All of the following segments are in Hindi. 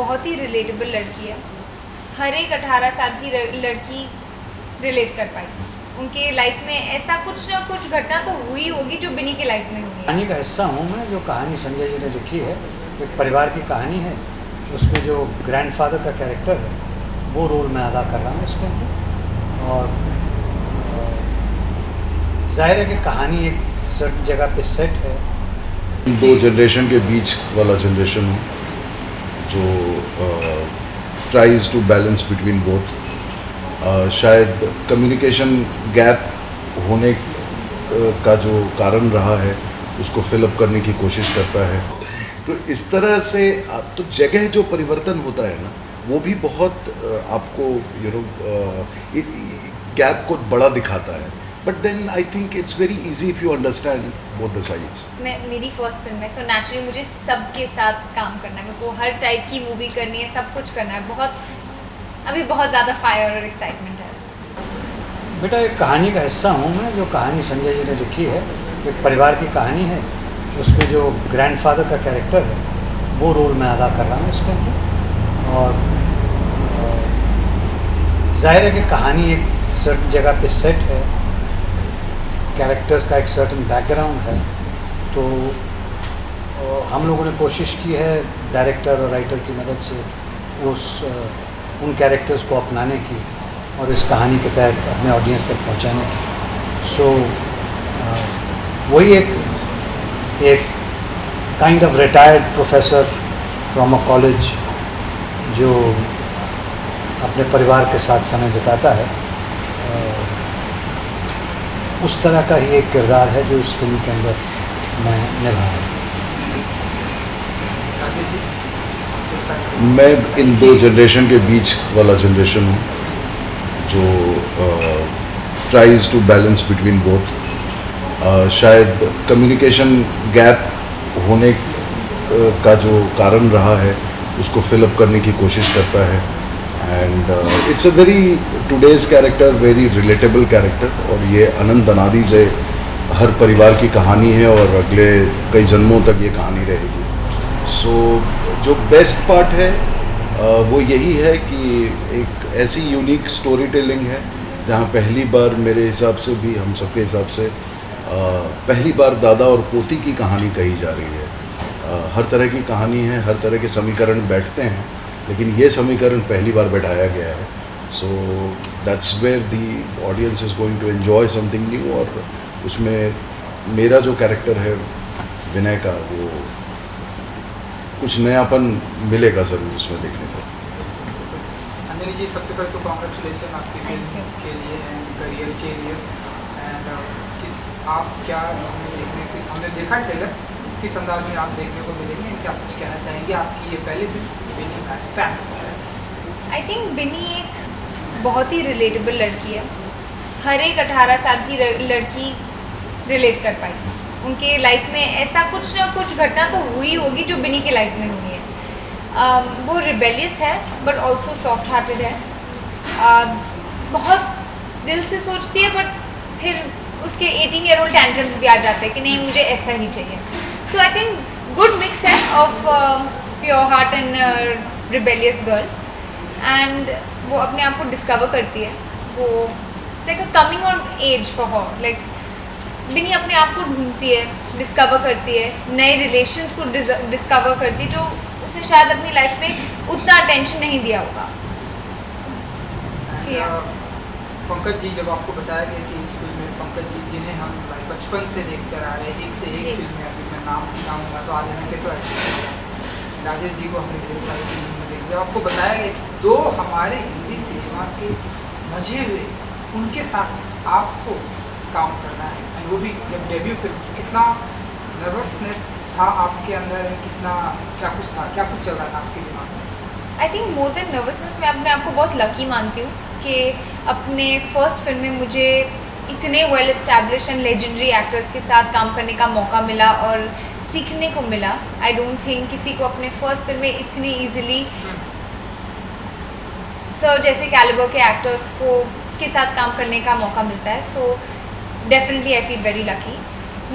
बहुत ही रिलेटेबल लड़की है। हर एक 18 साल की लड़की रिलेट कर पाएगी। उनके लाइफ में ऐसा कुछ ना कुछ घटना तो हुई होगी जो बिनी के लाइफ में हुई है। कहानी का हिस्सा हूँ मैं। जो कहानी संजय जी ने लिखी है, एक परिवार की कहानी है। उसमें जो ग्रैंडफादर का कैरेक्टर है वो रोल मैं अदा कर रहा हूँ इसके अंदर। और जाहिर है कि कहानी एक सर्टेन जगह पे सेट है। दो जनरेशन के बीच वाला जनरेशन हूँ जो tries to balance between both. शायद कम्युनिकेशन गैप होने का जो कारण रहा है उसको फिलअप करने की कोशिश करता है। तो इस तरह से तो जगह जो परिवर्तन होता है ना, वो भी बहुत आपको गैप को बड़ा दिखाता है। But then I think it's very easy if you understand both the sides. मेरी फर्स्ट फिल्म है तो नेचुरली मुझे सबके साथ काम करना है। मेरे को हर टाइप की मूवी करनी है, सब कुछ करना है। अभी बहुत ज़्यादा फायर और एक्साइटमेंट है। बेटा, एक कहानी का हिस्सा हूँ मैं। जो कहानी संजय जी ने लिखी है, एक परिवार की कहानी है। उसमें जो ग्रैंडफादर का कैरेक्टर है वो रोल मैं अदा कर रहा हूँ इसके अंदर। और जाहिर है कि कहानी एक सर्टेन जगह पे सेट है, कैरेक्टर्स का एक सर्टेन बैकग्राउंड है। तो हम लोगों ने कोशिश की है डायरेक्टर और राइटर की मदद से उन कैरेक्टर्स को अपनाने की और इस कहानी के तहत अपने ऑडियंस तक पहुंचाने की। सो वही एक kind of retired professor from a college जो अपने परिवार के साथ समय बिताता है, उस तरह का ही एक किरदार है जो इस फिल्म के अंदर मैं निभा रहा हूँ। मैं इन दो जनरेशन के बीच वाला जनरेशन हूँ जो tries to balance between both. शायद कम्युनिकेशन गैप होने का जो कारण रहा है उसको फिलअप करने की कोशिश करता है। And it's a very today's character, very relatable character. और ये अनंत अनादि से हर परिवार की कहानी है और अगले कई जन्मों तक ये कहानी रहेगी। सो जो बेस्ट पार्ट है वो यही है कि एक ऐसी यूनिक स्टोरी टेलिंग है जहाँ पहली बार, मेरे हिसाब से भी, हम सबके हिसाब से पहली बार दादा और पोती की कहानी कही जा रही है। हर तरह की कहानी है, हर तरह के समीकरण बैठते हैं, लेकिन ये समीकरण पहली बार बैठाया गया है। So that's where the audience is going to enjoy something new. और उसमें मेरा जो कैरेक्टर है विनय का, वो कुछ नयापन मिलेगा ज़रूर उसमें देखने को। अंजलि जी, सबसे पहले तो कॉन्ग्रेचुलेसन आपकी फिल्म के लिए एंड करियर के लिए। एंड आप क्या हमने देखा ट्रेलर, किस अंदाज में आप देखने को मिलेंगे, क्या कुछ कहना चाहेंगे? आपकी ये पहली फिल्म फैन। आई थिंक बिनी एक बहुत ही रिलेटेबल लड़की है। हर एक 18 साल की लड़की रिलेट कर पाएगी। उनके लाइफ में ऐसा कुछ ना कुछ घटना तो हुई होगी जो बिनी के लाइफ में हुई है। वो रिबेलियस है बट ऑल्सो सॉफ्ट हार्टेड है। बहुत दिल से सोचती है बट फिर उसके 18 ईयर ओल्ड टैंट्रम्स भी आ जाते हैं कि नहीं, मुझे ऐसा ही चाहिए। So I think good mix है of pure heart and rebellious girl. And वो अपने आप को डिस्कवर करती है। वो it's like a coming on age for her. Like Bini अपने आप को ढूंढती है, डिस्कवर करती है, नए रिलेशंस को डिस्कवर करती है जो उसे शायद अपनी लाइफ में उतना अटेंशन नहीं दिया होगा। पंकज जी, जब आपको बताया गया कि इस फिल्म में पंकज जी, जिन्हें हम बचपन से देखकर आ रहे हैं, एक से एक फिल्म में, अभी मैं नाम बताऊँगा तो आज के तो ऐसे राजेश जी को हमने ढेर सारी फिल्म में देखा। जब आपको बताया गया कि दो हमारे हिंदी सिनेमा के मजे हुए, उनके साथ आपको काम करना है, वो भी जब डेब्यू फिल्म, तो कितना नर्वसनेस था आपके अंदर, कितना क्या कुछ चल रहा था आपके दिमाग में? I think more than nervousness, मैं अपने आप को बहुत लकी मानती हूँ कि अपने फर्स्ट फिल्म में मुझे इतने well establish and legendary actors के साथ काम करने का मौका मिला और सीखने को मिला। आई डोंट थिंक किसी को अपने फर्स्ट फिल्म में इतनी ईजिली सर जैसे कैलिबर के एक्टर्स के साथ काम करने का मौका मिलता है। So definitely I feel very lucky.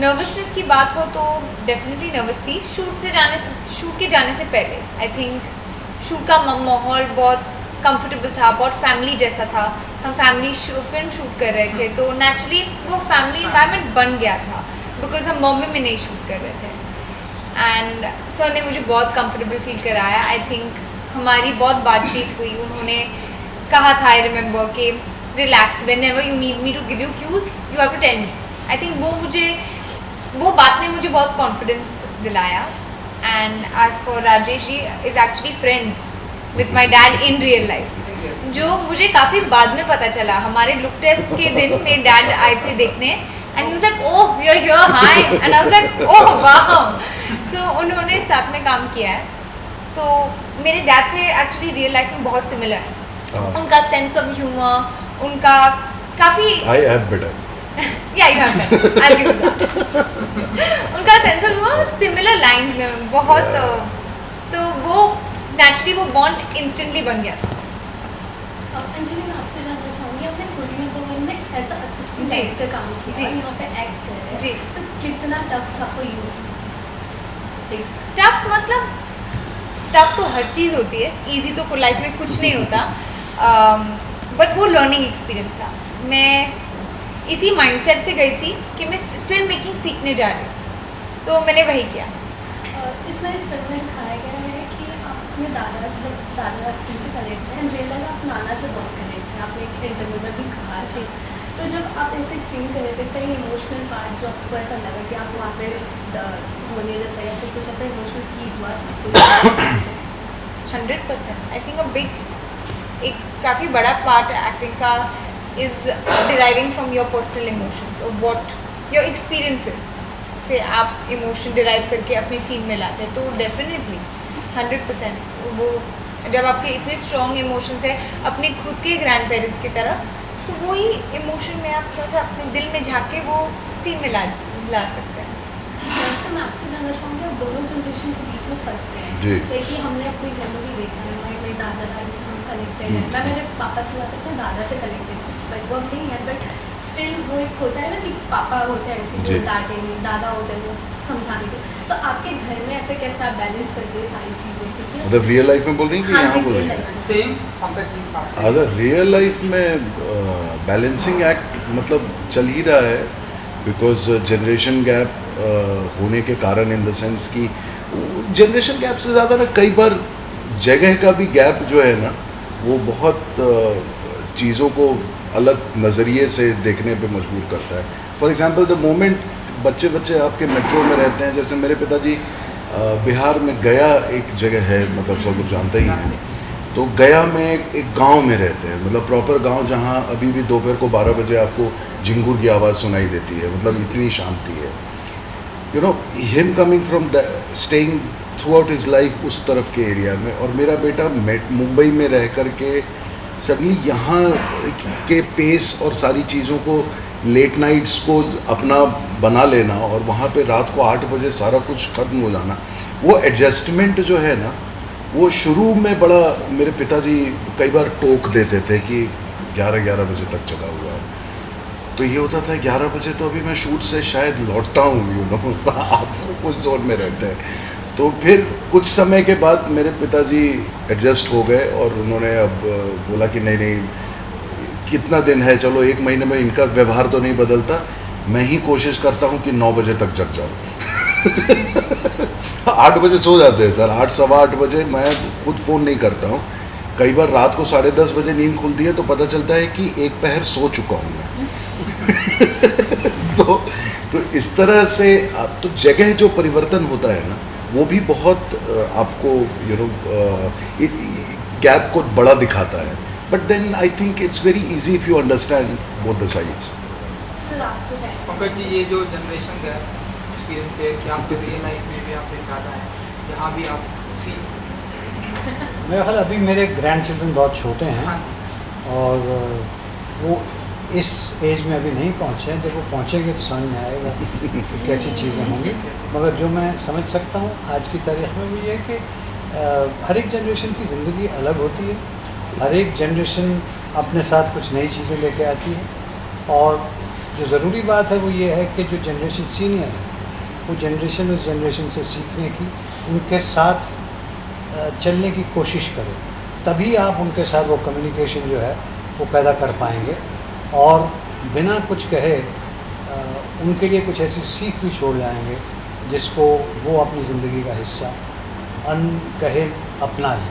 Nervousness की बात हो तो डेफिनेटली नर्वस थी शूट के जाने से पहले। आई थिंक शूट का माहौल बहुत कंफर्टेबल था, बहुत फैमिली जैसा था। हम फैमिली फिल्म शूट कर रहे थे, तो नेचुरली वो फैमिली इन्वायरमेंट बन गया था, बिकॉज हम बॉम्बे में नहीं शूट कर रहे थे। एंड सर ने मुझे बहुत कंफर्टेबल फील कराया। आई थिंक हमारी बहुत बातचीत हुई। उन्होंने कहा था, आई रिमेंबर, कि relax, whenever you need me to give you cues you have to tell me. I think वो बात ने मुझे बहुत कॉन्फिडेंस दिलाया। And as for Rajesh ji is actually friends with my dad in real life, जो मुझे काफ़ी बाद में पता चला। हमारे लुक टेस्ट के दिन मेरे डैड आए थे देखने, and he was like, oh you are here, hi, and I was like, oh वाह। सो उन्होंने साथ में काम किया है, तो मेरे डैड से एक्चुअली रियल लाइफ में बहुत सिमिलर है। उनका सेंस ऑफ ह्यूमर, उनका काफ़ी आई हैव बेटर या you have that, I will give you that. उनका sense of humour similar lines में बहुत, तो वो नेचुरली वो बॉन्ड इंस्टेंटली बन गया था। अंजलि, मैं आपसे जानना चाहूँगी, आपने कुड़ियों तो में एज अ असिस्टेंट जी। डायरेक्टर काम किया जी। और यहाँ पे एक्ट कर रहे हैं, जी। तो कितना टफ था फॉर यू? टफ मतलब, टफ तो हर चीज़ होती है, इजी तो लाइफ में कुछ नहीं होता, बट वो लर्निंग एक्सपीरियंस था। मैं इसी माइंडसेट से गई थी कि मैं फिल्म मेकिंग सीखने जा रही हूँ, तो मैंने वही किया। इसमें फिल्म में दिखाया गया है कि आप अपने दादा से कनेक्ट हैं, रियल लाइफ आप नाना से बहुत कनेक्ट हैं, आपने एक इंटरव्यू में भी कहा। जी। तो जब आप ऐसे सीन कर रहे थे, कई इमोशनल पार्ट जो आपको ऐसा लगा कि आप वहाँ पे होने जैसा या फिर कुछ ऐसा इमोशनल फील हुआ? 100%। आई थिंक एक काफ़ी बड़ा पार्ट एक्टिंग का is deriving from your personal emotions और व्हाट योर एक्सपीरियंसेस से आप इमोशन डिराइव करके अपने सीन में लाते हैं। तो डेफिनेटली 100% वो जब आपके इतने स्ट्रॉन्ग इमोशंस है अपने खुद के ग्रैंड पेरेंट्स की तरफ, तो वही इमोशन में आप थोड़ा सा अपने दिल में झाँके वो सीन में ला सकते हैं। वैसे मैं आपसे जानना चाहूँगी, आप दोनों जनरेशन के बीच में फंस गए हैं। जी। देखिए, हमने अपनी घर में भी देखा है, मेरे दादा दादी से हम कनेक्टेड हैं, मैं मेरे पापा से ज़्यादा अपने दादा से कनेक्टेड हूँ, बट वो अब नहीं है, बट स्टिल वो एक होता है ना कि पापा होते हैं कि जी। वो डांटेंगे, दादा होते हैं वो समझाने के। तो आपके घर में ऐसे कैसे आप बैलेंस करते हैं सारी चीज़ें? क्योंकि मतलब रियल लाइफ में बोल रही हैं कि हाँ यहाँ जी, बोल रही real हैं? life में। सेम पंकज जी आपसे। अगर रियल लाइफ में बैलेंसिंग एक्ट मतलब चल ही रहा है, बिकॉज जनरेशन गैप होने के कारण, इन द सेंस कि जनरेशन गैप से ज़्यादा ना कई बार जगह का भी गैप जो है ना, वो बहुत चीज़ों को अलग नज़रिए से देखने पे मजबूर करता है। फॉर एग्जांपल द मोमेंट बच्चे आपके मेट्रो में रहते हैं, जैसे मेरे पिताजी बिहार में गया एक जगह है, मतलब सब लोग जानते ही हैं, तो गया में एक गांव में रहते हैं, मतलब प्रॉपर गांव, जहां अभी भी दोपहर को 12 बजे आपको झिंगुर की आवाज़ सुनाई देती है, मतलब इतनी शांति है। You know, him coming from the staying through out his life उस तरफ के एरिया में, और मेरा बेटा मुंबई में रह कर के सडनली यहाँ के पेस और सारी चीज़ों को, लेट नाइट्स को अपना बना लेना, और वहाँ पे रात को 8 बजे सारा कुछ ख़त्म हो जाना, वो एडजस्टमेंट जो है ना, वो शुरू में बड़ा, मेरे पिताजी कई बार टोक देते थे कि 11 बजे तक चला हुआ है। तो ये होता था 11 बजे तो अभी मैं शूट से शायद लौटता हूँ, यू नो, आप उस जोन में रहते हैं। तो फिर कुछ समय के बाद मेरे पिताजी एडजस्ट हो गए, और उन्होंने अब बोला कि नहीं, कितना दिन है, चलो 1 महीने में इनका व्यवहार तो नहीं बदलता, मैं ही कोशिश करता हूँ कि 9 बजे तक जग जाऊँ। 8 बजे सो जाते हैं सर, 8 सवा 8 बजे मैं खुद फ़ोन नहीं करता हूँ। कई बार रात को 10:30 बजे नींद खुलती है, तो पता चलता है कि एक पहर सो चुका हूँ मैं। तो इस तरह से आप, तो जगह जो परिवर्तन होता है ना, वो भी बहुत आपको गैप को बड़ा दिखाता है, but then I think it's very easy if you understand both the sides. Sir, आपको चाहिए पंकज जी, ये जो जनरेशन गैप एक्सपीरियंस है कि आपके रियल लाइफ में भी आपके दादा हैं, यहाँ भी आप उसी मेरा ख्याल अभी मेरे ग्रैंड चिल्ड्रन बहुत छोटे हैं, हाँ, और वो इस एज में अभी नहीं पहुँचे हैं। जब वो पहुँचेंगे तो समझ में आएगा कि कैसी चीज़ें होंगी। मगर जो मैं समझ सकता हूँ आज की तारीख में, वो ये है कि हर एक जनरेशन की ज़िंदगी अलग होती है, हर एक जनरेशन अपने साथ कुछ नई चीज़ें लेके आती है, और जो ज़रूरी बात है वो ये है कि जो जनरेशन सीनियर है, वो जनरेशन उस जनरेशन से सीखने की, उनके साथ चलने की कोशिश करें, तभी आप उनके साथ वो कम्युनिकेशन जो है वो पैदा कर पाएंगे और बिना कुछ कहे उनके लिए कुछ ऐसी सीख भी छोड़ जाएंगे जिसको वो अपनी ज़िंदगी का हिस्सा कहे अपना लें।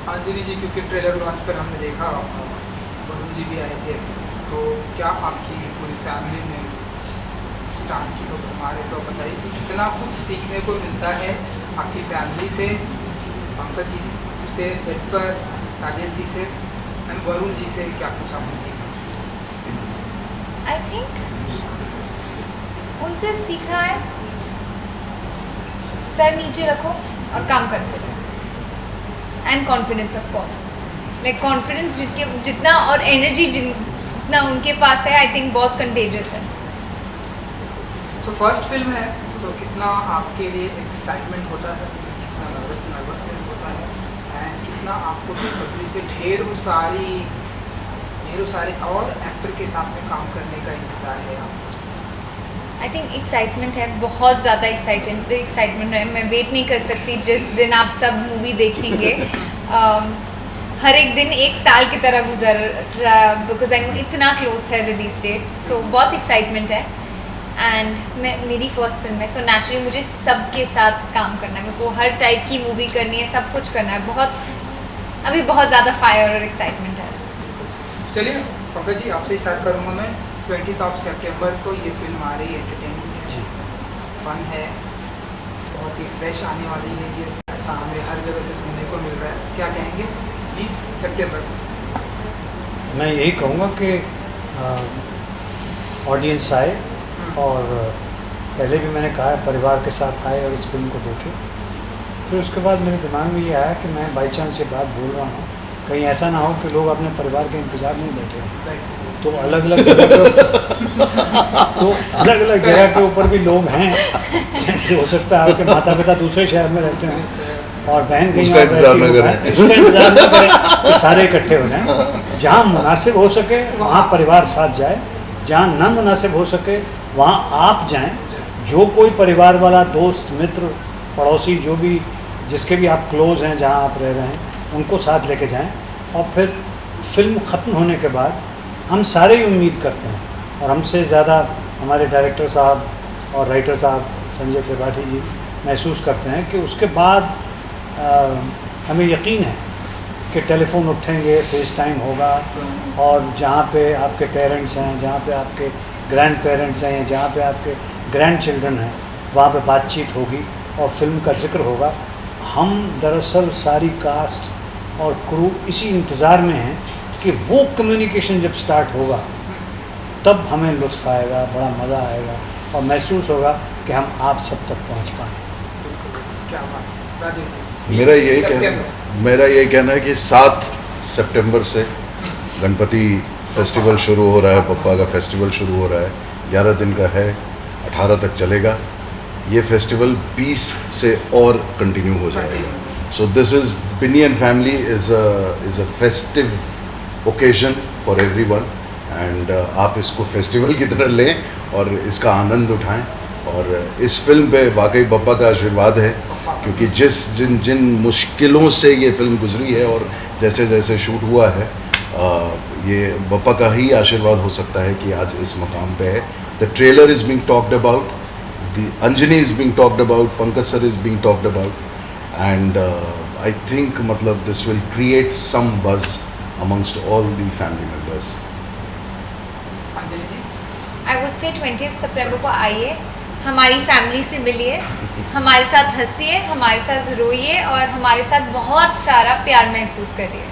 अंजलि जी, क्योंकि ट्रेलर लॉन्च पर हमने देखा वरुण जी भी आए थे, तो क्या आपकी पूरी फैमिली में स्टार्ट की तो हमारे तो बताइए कि कितना कुछ सीखने को मिलता है आपकी फैमिली से, पंकज जी से, सेट पर राजेश जी से एंड वरुण जी से, क्या कुछ आपने सीखा? आई थिंक उनसे सीखा है सर नीचे रखो और काम करते रहो and confidence of course, like confidence जितना और एनर्जी जितना उनके पास है, आई थिंक बहुत कंटेजियस है। सो फर्स्ट फिल्म है, सो कितना आपके लिए एक्साइटमेंट होता है, कितना नर्वसनेस होता है एंड कितना आपको बेसब्री से ढेरों सारे और एक्टर के साथ में काम करने का इंतज़ार है आपको? आई थिंक एक्साइटमेंट है, बहुत ज़्यादा एक्साइटमेंट है। मैं वेट नहीं कर सकती जिस दिन आप सब मूवी देखेंगे। हर एक दिन एक साल की तरह गुजर रहा, बिकॉज आई नो इतना क्लोज है रिलीज डेट, सो बहुत एक्साइटमेंट है। एंड मेरी फर्स्ट फिल्म है तो नेचुरली मुझे सबके साथ काम करना है, मेरे को हर टाइप की मूवी करनी है, सब कुछ करना है। अभी बहुत ज़्यादा फायर और एक्साइटमेंट है। चलिए पंकज जी, आपसे स्टार्ट करूँगा मैं। 20 सितंबर को ये फिल्म आ रही है, एंटरटेनमेंट है, फन है, बहुत ही फ्रेश आने वाली है, ये ऐसा हमें हर जगह से सुनने को मिल रहा है। क्या कहेंगे 20 सितंबर को? मैं यही कहूँगा कि ऑडियंस आए और पहले भी मैंने कहा है परिवार के साथ आए और इस फिल्म को देखें। फिर उसके बाद मेरे दिमाग में ये आया कि मैं बाई चांस ये बात बोल रहा हूँ, कहीं ऐसा ना हो कि लोग अपने परिवार के इंतज़ार में बैठे हैं, तो अलग अलग जगह के ऊपर भी लोग हैं। जैसे हो सकता है आपके माता पिता दूसरे शहर में रहते हैं और बहन कहीं उसका इंतजार न करें, उसका इंतजार न करें कि सारे इकट्ठे हो जाएं। जहाँ मुनासिब हो सके वहाँ परिवार साथ जाए, जहाँ ना मुनासिब हो सके वहाँ आप जाएं। जो कोई परिवार वाला, दोस्त, मित्र, पड़ोसी, जो भी जिसके भी आप क्लोज़ हैं, जहाँ आप रह रहे हैं, उनको साथ लेके जाएं। और फिर फिल्म ख़त्म होने के बाद हम सारे ही उम्मीद करते हैं और हमसे ज़्यादा हमारे डायरेक्टर साहब और राइटर साहब संजय त्रिपाठी जी महसूस करते हैं कि उसके बाद हमें यकीन है कि टेलीफोन उठेंगे, फेस टाइम होगा और जहाँ पे आपके पेरेंट्स हैं, जहाँ पे आपके ग्रैंड पेरेंट्स हैं, जहाँ पे आपके ग्रैंड चिल्ड्रन हैं, वहाँ पे बातचीत होगी और फिल्म का जिक्र होगा। हम दरअसल सारी कास्ट और क्रू इसी इंतज़ार में हैं कि वो कम्युनिकेशन जब स्टार्ट होगा तब हमें लुत्फ़ आएगा, बड़ा मज़ा आएगा और महसूस होगा कि हम आप सब तक पहुँच पाएँ। क्या बात, राजेश जी? मेरा यही कहना है कि 7 सितंबर से गणपति फेस्टिवल शुरू हो रहा है, पप्पा का फेस्टिवल शुरू हो रहा है, 11 दिन का है, 18 तक चलेगा। ये फेस्टिवल 20 से और कंटिन्यू हो जाएगा। So this is Binny and family is a festive occasion for everyone and आप इसको फेस्टिवल की तरह लें और इसका आनंद उठाएं। और इस फिल्म पे वाकई बप्पा का आशीर्वाद है, क्योंकि जिन मुश्किलों से ये फिल्म गुजरी है और जैसे जैसे शूट हुआ है, ये बप्पा का ही आशीर्वाद हो सकता है कि आज इस मकाम पे है। The trailer is being talked about, the Anjani is being talked about, Pankaj sir is being talked about and I think मतलब this will create some buzz amongst all the family members. I would say 20 सितंबर को आइए, हमारी फैमिली से मिलिए, हमारे साथ हंसिए, हमारे साथ रोइए और हमारे साथ बहुत सारा प्यार महसूस करिए।